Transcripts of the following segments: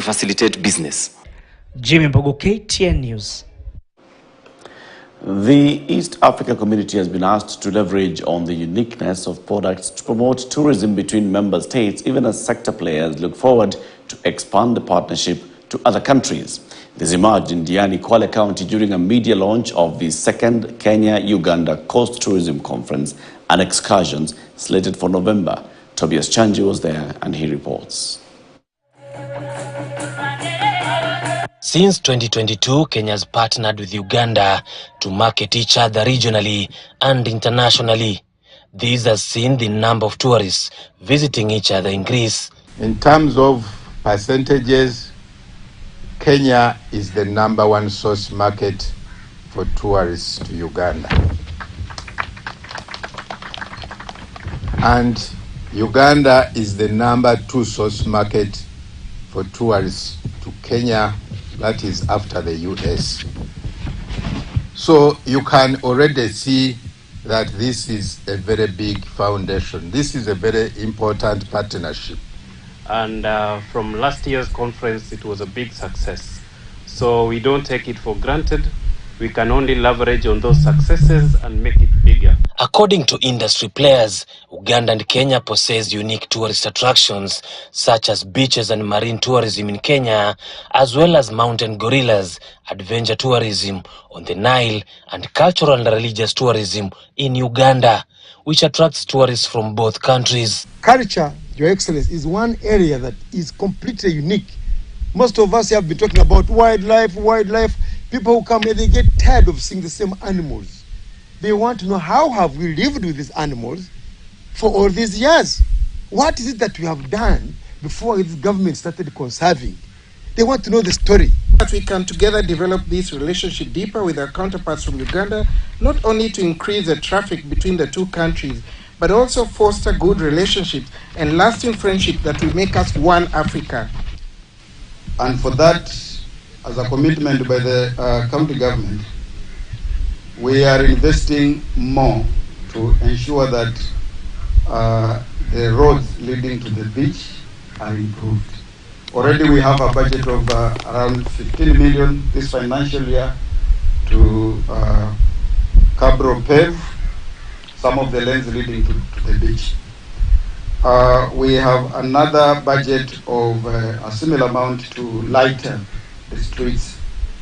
facilitate business. Jimmy Mbogo, KTN News. The East Africa community has been asked to leverage on the uniqueness of products to promote tourism between member states, even as sector players look forward to expand the partnership to other countries. This emerged in Diani, Kwale County during a media launch of the second Kenya-Uganda Coast Tourism Conference and excursions slated for November. Tobias Chanji was there and he reports. Since 2022, Kenya has partnered with Uganda to market each other regionally and internationally. This has seen the number of tourists visiting each other increase. In terms of percentages, Kenya is the #1 source market for tourists to Uganda. And Uganda is the #2 source market for tourists to Kenya, that is after the US. So you can already see that this is a very big foundation. This is a very important partnership. And from last year's conference, it was a big success. So we don't take it for granted. We can only leverage on those successes and make it bigger. According to industry players, Uganda and Kenya possess unique tourist attractions such as beaches and marine tourism in Kenya, as well as mountain gorillas, adventure tourism on the Nile, and cultural and religious tourism in Uganda, which attracts tourists from both countries. Culture, Your Excellency, is one area that is completely unique. Most of us have been talking about wildlife. People who come here, they get tired of seeing the same animals. They want to know, how have we lived with these animals for all these years? What is it that we have done before this government started conserving? They want to know the story. That we can together develop this relationship deeper with our counterparts from Uganda, not only to increase the traffic between the two countries, but also foster good relationships and lasting friendship that will make us one Africa. And for that, as a commitment by the county government, we are investing more to ensure that the roads leading to the beach are improved. Already we have a budget of around 15 million this financial year to pave some of the lanes leading to the beach. We have another budget of a similar amount to lighten the streets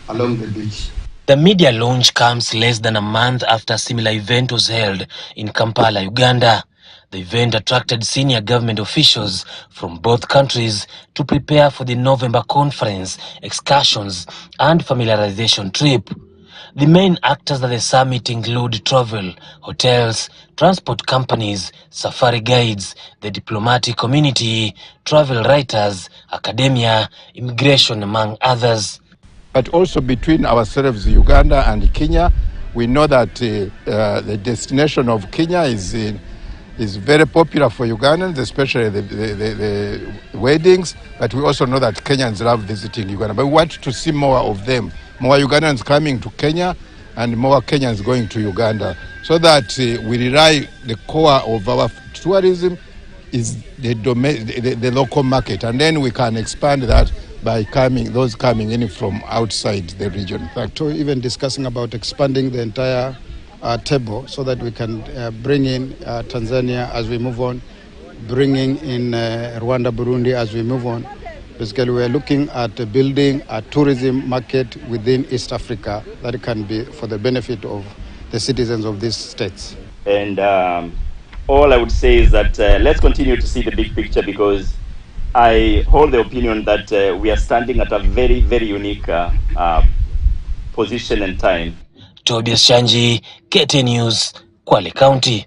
along the beach. The media launch comes less than a month after a similar event was held in Kampala, Uganda. The event attracted senior government officials from both countries to prepare for the November conference, excursions, and familiarization trip. The main actors at the summit include travel, hotels, transport companies, safari guides, the diplomatic community, travel writers, academia, immigration, among others. But also between ourselves, Uganda and Kenya, we know that the destination of Kenya is very popular for Ugandans, especially the weddings. But we also know that Kenyans love visiting Uganda. But we want to see more of them, more Ugandans coming to Kenya and more Kenyans going to Uganda, so that we rely, the core of our tourism is the local market, and then we can expand that by those coming in from outside the region. To even discussing about expanding the entire table so that we can bring in Tanzania as we move on, bringing in Rwanda, Burundi as we move on. Basically, we are looking at building a tourism market within East Africa that can be for the benefit of the citizens of these states. And all I would say is that let's continue to see the big picture, because I hold the opinion that we are standing at a very, very unique position and time. Tobias Chanji, KTN News, Kwale County.